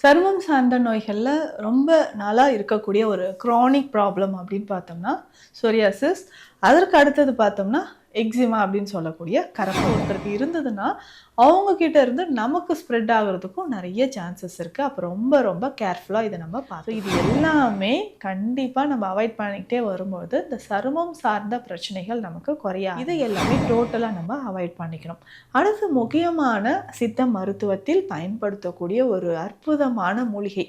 சருமம் சார்ந்த நோய்கள்ல ரொம்ப நாளா இருக்கக்கூடிய ஒரு குரானிக் ப்ராப்ளம் அப்படின்னு பார்த்தோம்னா சொரியாசிஸ். அதற்கு அடுத்தது பார்த்தோம்னா எக்ஸிமா அப்படின்னு சொல்லக்கூடிய கரப்பு ஒருத்தருக்கு இருந்ததுன்னா அவங்க கிட்ட இருந்து நமக்கு ஸ்ப்ரெட் ஆகுறதுக்கும் நிறைய சான்சஸ் இருக்கு. அப்போ ரொம்ப ரொம்ப கேர்ஃபுல்லா இதை நம்ம பார்த்தோம். இது எல்லாமே கண்டிப்பா நம்ம அவாய்ட் பண்ணிக்கிட்டே வரும்போது இந்த சருமம் சார்ந்த பிரச்சனைகள் நமக்கு குறையாது. இது எல்லாமே டோட்டலா நம்ம அவாய்ட் பண்ணிக்கணும். அடுத்து முக்கியமான சித்த மருத்துவத்தில் பயன்படுத்தக்கூடிய ஒரு அற்புதமான மூலிகை.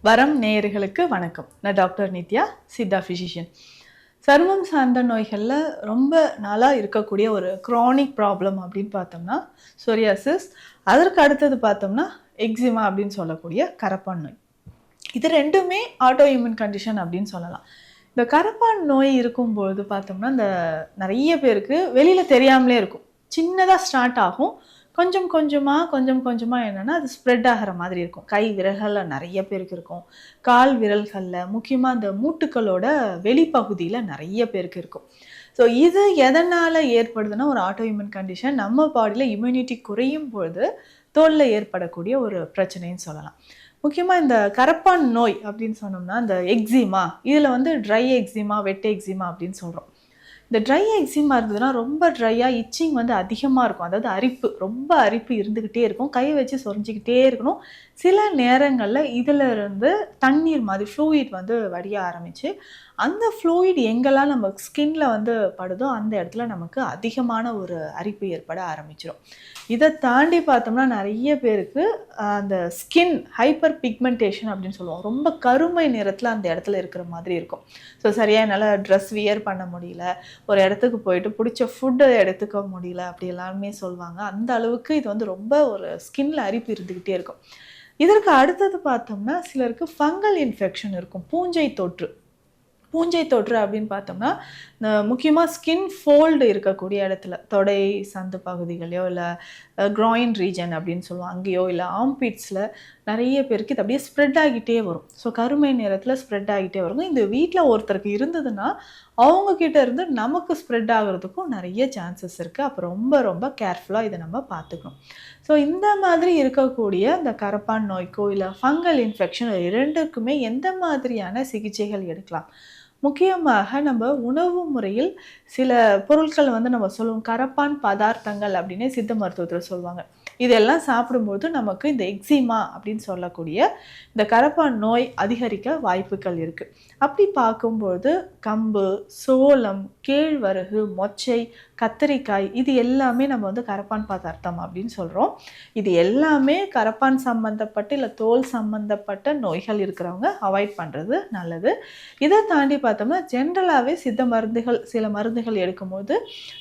வரம் நேயர்களுக்கு வணக்கம். நான் டாக்டர் நித்யா, சித்தா ஃபிசிஷியன். சருமம் சார்ந்த நோய்களில் ரொம்ப நாளாக இருக்கக்கூடிய ஒரு குரானிக் ப்ராப்ளம் அப்படின்னு பார்த்தோம்னா சொரியாசிஸ். அதற்கு அடுத்தது பார்த்தோம்னா எக்ஸிமா அப்படின்னு சொல்லக்கூடிய கரப்பான் நோய். இது ரெண்டுமே ஆட்டோ இம்யூன் கண்டிஷன் அப்படின்னு சொல்லலாம். இந்த கரப்பான் நோய் இருக்கும்பொழுது பார்த்தோம்னா இந்த நிறைய பேருக்கு வெளியில் தெரியாமலே இருக்கும். சின்னதாக ஸ்டார்ட் ஆகும், கொஞ்சம் கொஞ்சமாக என்னென்னா அது ஸ்ப்ரெட் ஆகிற மாதிரி இருக்கும். கை விரல்களில் நிறைய பேருக்கு இருக்கும், கால் விரல்களில், முக்கியமாக அந்த மூட்டுக்களோட வெளிப்பகுதியில் நிறைய பேருக்கு இருக்கும். ஸோ இது எதனால் ஏற்படுதுன்னா ஒரு ஆட்டோ இம்யூன் கண்டிஷன். நம்ம பாடியில் இம்யூனிட்டி குறையும் பொழுது தோலில் ஏற்படக்கூடிய ஒரு பிரச்சனைன்னு சொல்லலாம். முக்கியமாக இந்த கரப்பான் நோய் அப்படின்னு சொன்னோம்னா இந்த எக்ஸிமா, இதில் வந்து ட்ரை எக்ஸிமா, வெட் எக்ஸிமா அப்படின்னு சொல்கிறோம். இந்த ட்ரை எக்ஸிமா இருந்ததுன்னா ரொம்ப ட்ரையாக இச்சிங் வந்து அதிகமாக இருக்கும். அதாவது அரிப்பு, ரொம்ப அரிப்பு இருந்துக்கிட்டே இருக்கும். கை வச்சு சொரிஞ்சிக்கிட்டே இருக்கணும். சில நேரங்களில் இதில் இருந்து தண்ணீர் மாதிரி ஃப்ளூயிட் வந்து வடிய ஆரம்பித்து அந்த ஃப்ளூயிட் எங்கெல்லாம் நம்ம ஸ்கின்ல வந்து படுதோ அந்த இடத்துல நமக்கு அதிகமான ஒரு அரிப்பு ஏற்பட ஆரம்பிச்சிடும். இதை தாண்டி பார்த்தோம்னா நிறைய பேருக்கு அந்த ஸ்கின் ஹைப்பர் பிக்மெண்டேஷன் அப்படின்னு சொல்லுவோம். ரொம்ப கருமை நிறத்தில் அந்த இடத்துல இருக்கிற மாதிரி இருக்கும். ஸோ சரியாக என்னால் ட்ரெஸ் வியர் பண்ண முடியல, ஒரு இடத்துக்கு போயிட்டு பிடிச்ச ஃபுட்டு எடுத்துக்க முடியல அப்படி எல்லாருமே சொல்லுவாங்க. அந்த அளவுக்கு இது வந்து ரொம்ப ஒரு ஸ்கின்ல அரிப்பு இருந்துக்கிட்டே இருக்கும். இதற்கு அடுத்தது பார்த்தோம்னா சிலருக்கு ஃபங்கல் இன்ஃபெக்ஷன் இருக்கும், பூஞ்சை தொற்று. பூஞ்சை தொற்று அப்படின்னு பார்த்தோம்னா முக்கியமாக ஸ்கின் ஃபோல்டு இருக்கக்கூடிய இடத்துல, தொடை சந்து பகுதிகளையோ இல்லை க்ராயின் ரீஜன் அப்படின்னு சொல்லுவோம், அங்கேயோ இல்லை ஆம்பிட்ஸில் நிறைய பேருக்கு இது அப்படியே ஸ்ப்ரெட் ஆகிட்டே வரும். ஸோ கருமை நேரத்தில் ஸ்ப்ரெட் ஆகிட்டே வரும். இந்த வீட்டில் ஒருத்தருக்கு இருந்ததுன்னா அவங்கக்கிட்ட இருந்து நமக்கு ஸ்ப்ரெட் ஆகிறதுக்கும் நிறைய சான்சஸ் இருக்குது. அப்போ ரொம்ப ரொம்ப கேர்ஃபுல்லாக இதை நம்ம பார்த்துக்கணும். ஸோ இந்த மாதிரி இருக்கக்கூடிய இந்த கரப்பான் நோய்க்கோ இல்லை ஃபங்கல் இன்ஃபெக்ஷன் இரண்டுக்குமே எந்த மாதிரியான சிகிச்சைகள் எடுக்கலாம்? முக்கியமாக நம்ம உணவு முறையில் சில பொருட்கள் வந்து நம்ம சொல்லுவோம், கரப்பான் பதார்த்தங்கள் அப்படின்னு சித்த மருத்துவத்தில் சொல்லுவாங்க. இதெல்லாம் சாப்பிடும்போது நமக்கு இந்த எக்ஸிமா அப்படின்னு சொல்லக்கூடிய இந்த கரப்பான் நோய் அதிகரிக்க வாய்ப்புகள் இருக்குது. அப்படி பார்க்கும்போது கம்பு, சோளம், கேழ்வரகு, மொச்சை, கத்திரிக்காய் இது எல்லாமே நம்ம வந்து கரப்பான் பதார்த்தம் அப்படின்னு சொல்கிறோம். இது எல்லாமே கரப்பான் சம்மந்தப்பட்ட இல்லை தோல் சம்மந்தப்பட்ட நோய்கள் இருக்கிறவங்க அவாய்ட் பண்ணுறது நல்லது. இதை தாண்டி பார்த்தோம்னா ஜென்ரலாகவே சித்த மருந்துகள், சில மருந்துகள் எடுக்கும்போது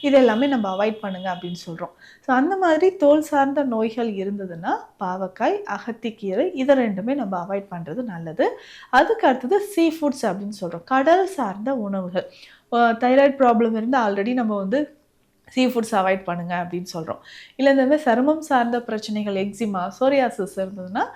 இது எல்லாமே நம்ம அவாய்ட் பண்ணுங்க அப்படின்னு சொல்கிறோம். ஸோ அந்த மாதிரி தோல் சார்ந்த நோய்கள் இருந்ததுன்னா பாவக்காய், அகத்திக்கீரை இதை ரெண்டுமே நம்ம அவாய்ட் பண்ணுறது நல்லது. அதுக்கு அடுத்தது சீ ஃபுட்ஸ் அப்படின்னு சொல்கிறோம், கடல் சார்ந்த உணவுகள். தைராய்டு ப்ராப்ளம் இருந்தால் ஆல்ரெடி நம்ம வந்து சீ ஃபுட்ஸ் அவாய்ட் பண்ணுங்க அப்படின்னு சொல்கிறோம். இல்லை இந்த மாதிரி சருமம் சார்ந்த பிரச்சனைகள், எக்ஸிமா, சோரியாசிஸ் இருந்ததுன்னா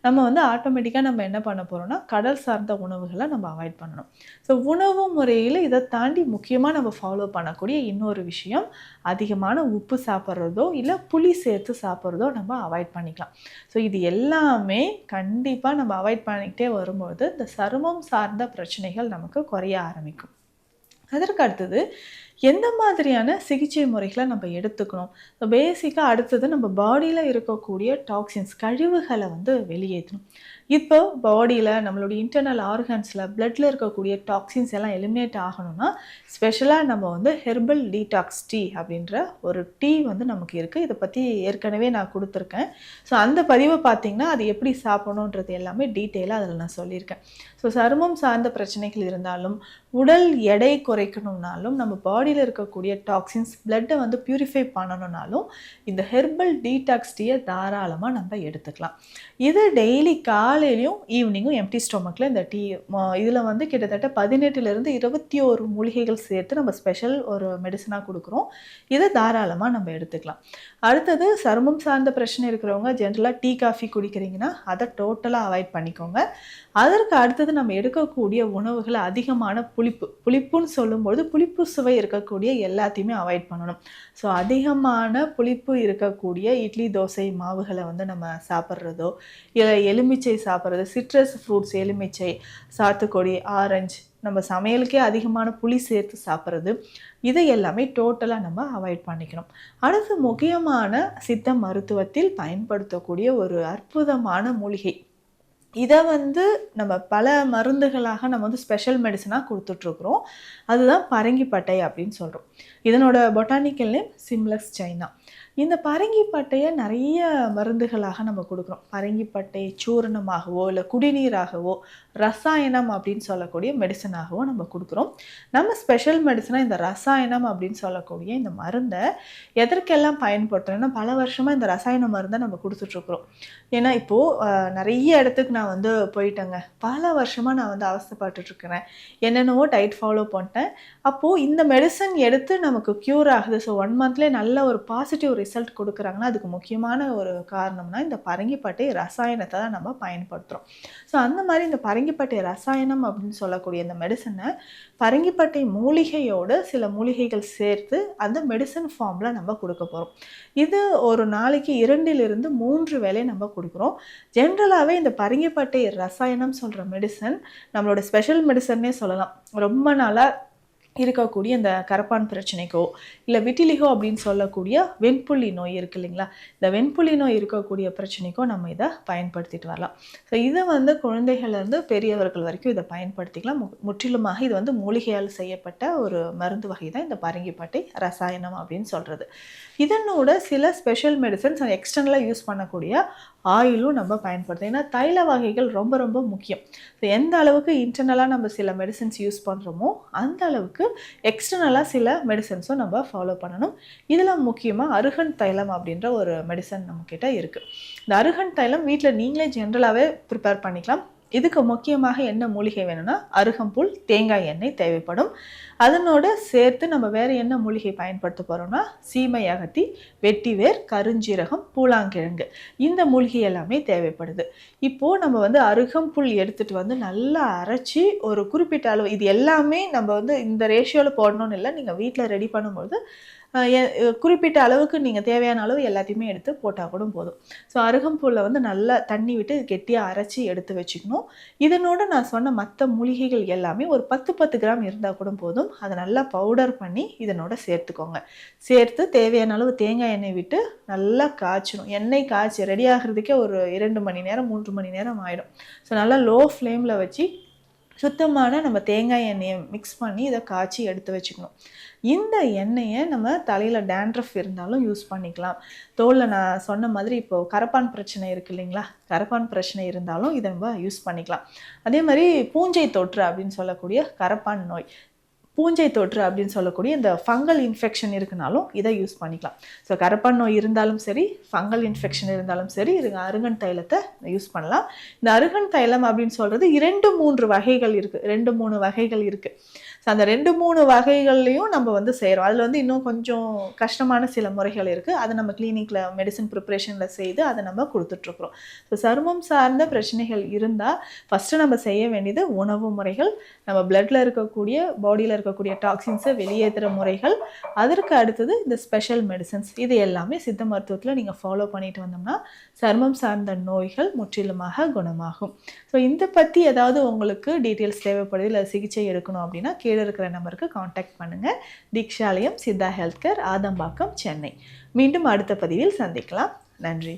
நம்ம வந்து ஆட்டோமேட்டிக்காக நம்ம என்ன பண்ண போகிறோம்னா கடல் சார்ந்த உணவுகளை நம்ம அவாய்ட் பண்ணணும். ஸோ உணவு முறையில் இதை தாண்டி முக்கியமாக நம்ம ஃபாலோ பண்ணக்கூடிய இன்னொரு விஷயம், அதிகமான உப்பு சாப்பிட்றதோ இல்லை புளி சேர்த்து சாப்பிட்றதோ நம்ம அவாய்ட் பண்ணிக்கலாம். ஸோ இது எல்லாமே கண்டிப்பாக நம்ம அவாய்ட் பண்ணிக்கிட்டே வரும்போது இந்த சருமம் சார்ந்த பிரச்சனைகள் நமக்கு குறைய ஆரம்பிக்கும். அதற்கு அடுத்தது எந்த மாதிரியான சிகிச்சை முறைகளை நம்ம எடுத்துக்கணும்? ஸோ பேசிக்காக அடுத்தது நம்ம பாடியில் இருக்கக்கூடிய டாக்ஸின்ஸ், கழிவுகளை வந்து வெளியேற்றணும். இப்போ பாடியில் நம்மளுடைய இன்டர்னல் ஆர்கன்ஸில் பிளட்டில் இருக்கக்கூடிய டாக்ஸின்ஸ் எல்லாம் எலிமினேட் ஆகணும்னா ஸ்பெஷலாக நம்ம வந்து ஹெர்பல் டீடாக்ஸ் டீ அப்படின்ற ஒரு டீ வந்து நமக்கு இருக்குது. இதை பற்றி ஏற்கனவே நான் கொடுத்துருக்கேன். ஸோ அந்த பதிவை பார்த்திங்கன்னா அது எப்படி சாப்பிடணுன்றது எல்லாமே டீட்டெயிலாக அதில் நான் சொல்லியிருக்கேன். ஸோ சருமம் சார்ந்த பிரச்சனைகள் இருந்தாலும், உடல் எடை குறைக்கணும்னாலும், நம்ம பாடியில் இருக்கக்கூடிய டாக்ஸின்ஸ் பிளட்டை வந்து பியூரிஃபை பண்ணணும்னாலும் இந்த ஹெர்பல் டீடாக்ஸ் டீயை தாராளமாக நம்ம எடுத்துக்கலாம். இது டெய்லி காலையிலையும் ஈவினிங்கும் எம்டி ஸ்டொமக்கில் இந்த டீ இதில் வந்து கிட்டத்தட்ட 18லேருந்து 21 மூலிகைகள் சேர்த்து நம்ம ஸ்பெஷல் ஒரு மெடிசனாக கொடுக்குறோம். இதை தாராளமாக நம்ம எடுத்துக்கலாம். அடுத்தது சருமம் சார்ந்த பிரச்சனை இருக்கிறவங்க ஜென்ரலாக டீ காஃபி குடிக்கிறீங்கன்னா அதை டோட்டலாக அவாய்ட் பண்ணிக்கோங்க. அதற்கு அடுத்தது நம்ம எடுக்கக்கூடிய உணவுகளை அதிகமான புளிப்புன்னு சொல்லும்போது புளிப்பு சுவை இருக்கக்கூடிய எல்லாத்தையுமே அவாய்ட் பண்ணணும். ஸோ அதிகமான புளிப்பு இருக்கக்கூடிய இட்லி தோசை மாவுகளை வந்து நம்ம சாப்பிட்றதோ, இல்லை எலுமிச்சை சாப்பிட்றது, சிட்ரஸ் ஃப்ரூட்ஸ், எலுமிச்சை, சாத்துக்குடி, ஆரஞ்சு, நம்ம சமையலுக்கே அதிகமான புளி சேர்த்து சாப்பிட்றது, இதை எல்லாமே டோட்டலாக நம்ம அவாய்ட் பண்ணிக்கணும். அடுத்து முக்கியமான சித்த மருத்துவத்தில் பயன்படுத்தக்கூடிய ஒரு அற்புதமான மூலிகை, இதை வந்து நம்ம பல மருந்துகளாக நம்ம வந்து ஸ்பெஷல் மெடிசனாக கொடுத்துட்ருக்குறோம். அதுதான் பரங்கிப்பட்டை அப்படின்னு சொல்கிறோம். இதனோட பொட்டானிக்கல் நேம் சிம்லஸ் சைனா. இந்த பரங்கிப்பட்டையை நிறைய மருந்துகளாக நம்ம கொடுக்குறோம். பரங்கிப்பட்டை சூரணமாகவோ இல்லை குடிநீராகவோ ரசாயனம் அப்படின்னு சொல்லக்கூடிய மெடிசனாகவோ நம்ம கொடுக்குறோம். நம்ம ஸ்பெஷல் மெடிசனாக இந்த ரசாயனம் அப்படின்னு சொல்லக்கூடிய இந்த மருந்தை எதற்கெல்லாம் பயன்படுத்துகிறோன்னா, பல வருஷமாக இந்த ரசாயன மருந்தை நம்ம கொடுத்துட்ருக்குறோம். ஏன்னா இப்போது நிறைய இடத்துக்கு நான் வந்து போயிட்டேங்க. பல வருஷமாக நான் வந்து அவஸ்தைப்பட்டுட்ருக்கிறேன். என்னென்னவோ டயட் ஃபாலோ பண்ணிட்டேன். அப்போது இந்த மெடிசன் எடுத்து நமக்கு க்யூர் ஆகுது. ஸோ 1 மந்த்லேயே நல்ல ஒரு பாசிட்டிவ் ரிசல்ட் கொடுக்குறாங்கன்னா அதுக்கு முக்கியமான ஒரு காரணம்னா இந்த பரங்கிப்பட்டை ரசாயனத்தை தான் நம்ம பயன்படுத்துகிறோம். ஸோ அந்த மாதிரி இந்த பரங்கிப்பட்டை ரசாயனம் அப்படின்னு சொல்லக்கூடிய இந்த மெடிசனை பரங்கிப்பட்டை மூலிகையோடு சில மூலிகைகள் சேர்த்து அந்த மெடிசன் ஃபார்மில் நம்ம கொடுக்க போகிறோம். இது ஒரு நாளைக்கு 2லிருந்து 3 வேளை நம்ம கொடுக்குறோம். ஜென்ரலாகவே இந்த பரங்கிப்பட்டை ரசாயனம் சொல்கிற மெடிசன் நம்மளோட ஸ்பெஷல் மெடிசன்னே சொல்லலாம். ரொம்ப நாளாக இருக்கக்கூடிய இந்த கரப்பான் பிரச்சனைக்கோ இல்லை விட்டிலிகோ அப்படின்னு சொல்லக்கூடிய வெண்புள்ளி நோய் இருக்குது இல்லைங்களா, இந்த வெண்புள்ளி நோய் இருக்கக்கூடிய பிரச்சனைக்கோ நம்ம இதை பயன்படுத்திட்டு வரலாம். ஸோ இதை வந்து குழந்தைகள்லேருந்து பெரியவர்கள் வரைக்கும் இதை பயன்படுத்திக்கலாம். முற்றிலுமாக இது வந்து மூலிகையால் செய்யப்பட்ட ஒரு மருந்து வகை தான் இந்த பரங்கிப்பட்டை ரசாயனம் அப்படின்னு சொல்கிறது. இதனோட சில ஸ்பெஷல் மெடிசன்ஸ் எக்ஸ்டர்னலாக யூஸ் பண்ணக்கூடிய ஆயிலும் நம்ம பயன்படுத்தணும். ஏன்னா தைல வகைகள் ரொம்ப ரொம்ப முக்கியம். ஸோ எந்த அளவுக்கு இன்டர்னலாக நம்ம சில மெடிசன்ஸ் யூஸ் பண்ணுறோமோ அந்த அளவுக்கு எக்ஸ்டர்னலாக சில மெடிசன்ஸும் நம்ம ஃபாலோ பண்ணணும். இதில் முக்கியமாக அருகன் தைலம் அப்படின்ற ஒரு மெடிசன் நம்மக்கிட்ட இருக்குது. இந்த அருகன் தைலம் வீட்டில் நீங்களே ஜென்ரலாகவே ப்ரிப்பேர் பண்ணிக்கலாம். இதுக்கு முக்கியமாக என்ன மூலிகை வேணும்னா அருகம்புல், தேங்காய் எண்ணெய் தேவைப்படும். அதனோட சேர்த்து நம்ம வேறு என்ன மூலிகை பயன்படுத்த போகிறோம்னா சீமை அகத்தி, வெட்டிவேர், கருஞ்சீரகம், பூலாங்கிழங்கு, இந்த மூலிகை எல்லாமே தேவைப்படுது. இப்போது நம்ம வந்து அருகம்புல் எடுத்துகிட்டு வந்து நல்லா அரைச்சி ஒரு குறிப்பிட்ட அளவு, இது எல்லாமே நம்ம வந்து இந்த ரேஷியோவில் போடணும்னு இல்லை, நீங்கள் வீட்டில் ரெடி பண்ணும்போது குறிப்பிட்ட அளவுக்கு நீங்கள் தேவையான அளவு எல்லாத்தையுமே எடுத்து போட்டால் கூட போதும். ஸோ அருகம்புல்லை வந்து நல்லா தண்ணி விட்டு கெட்டியாக அரைச்சி எடுத்து வச்சுக்கணும். இதனோட நான் சொன்ன மற்ற மூலிகைகள் எல்லாமே ஒரு 10 கிராம் இருந்தால் கூட போதும். அதை நல்லா பவுடர் பண்ணி இதனோட சேர்த்துக்கோங்க. சேர்த்து தேவையான அளவு தேங்காய் எண்ணெய் விட்டு நல்லா காய்ச்சணும். எண்ணெய் காய்ச்சி ரெடி ஆகிறதுக்கே ஒரு 2 மணி நேரம் 3 மணி நேரம் ஆகிடும். ஸோ நல்லா லோ ஃப்ளேமில் வச்சு சுத்தமான நம்ம தேங்காய் எண்ணெயை மிக்ஸ் பண்ணி இதை காய்ச்சி எடுத்து வச்சுக்கணும். இந்த எண்ணெயை நம்ம தலையில் டேண்ட்ரஃப் இருந்தாலும் யூஸ் பண்ணிக்கலாம். தோலில் நான் சொன்ன மாதிரி இப்போது கரப்பான் பிரச்சனை இருக்குது இல்லைங்களா, கரப்பான் பிரச்சனை இருந்தாலும் இதை நம்ம யூஸ் பண்ணிக்கலாம். அதே மாதிரி பூஞ்சை தொற்று அப்படின்னு சொல்லக்கூடிய கரப்பான் நோய், பூஞ்சை தொற்று அப்படின்னு சொல்லக்கூடிய இந்த ஃபங்கல் இன்ஃபெக்ஷன் இருக்குனாலும் இதை யூஸ் பண்ணிக்கலாம். ஸோ கரப்பான் நோய் இருந்தாலும் சரி, ஃபங்கல் இன்ஃபெக்ஷன் இருந்தாலும் சரி, இது அருகன் தைலத்தை யூஸ் பண்ணலாம். இந்த அருகன் தைலம் அப்படின்னு சொல்கிறது 2-3 வகைகள் இருக்குது, 2-3 வகைகள் இருக்குது. ஸோ அந்த 2-3 வகைகள்லையும் நம்ம வந்து செய்கிறோம். அதில் வந்து இன்னும் கொஞ்சம் கஷ்டமான சில முறைகள் இருக்குது. அதை நம்ம கிளினிக்கில் மெடிசன் ப்ரிப்ரேஷனில் செய்து அதை நம்ம கொடுத்துட்ருக்குறோம். ஸோ சருமம் சார்ந்த பிரச்சனைகள் இருந்தால் ஃபஸ்ட்டு நம்ம செய்ய வேண்டியது உணவு முறைகள், நம்ம பிளட்டில் இருக்கக்கூடிய பாடியில் இருக்கக்கூடிய டாக்ஸின்ஸை வெளியேற்றுற முறைகள், அதற்கு அடுத்தது இந்த ஸ்பெஷல் மெடிசன்ஸ், இது எல்லாமே சித்த மருத்துவத்தில் நீங்கள் ஃபாலோ பண்ணிட்டு வந்தோம்னா சருமம் சார்ந்த நோய்கள் முற்றிலுமாக குணமாகும். ஸோ இந்த பற்றி ஏதாவது உங்களுக்கு டீட்டெயில்ஸ் தேவைப்படுது, இல்லை சிகிச்சை எடுக்கணும் அப்படின்னா கீழே இருக்கிற நம்பருக்கு காண்டாக்ட் பண்ணுங்கள். Deekshalayam Siddha health care, Adambakkam, Chennai. மீண்டும் அடுத்த பதிவில் சந்திக்கலாம். நன்றி.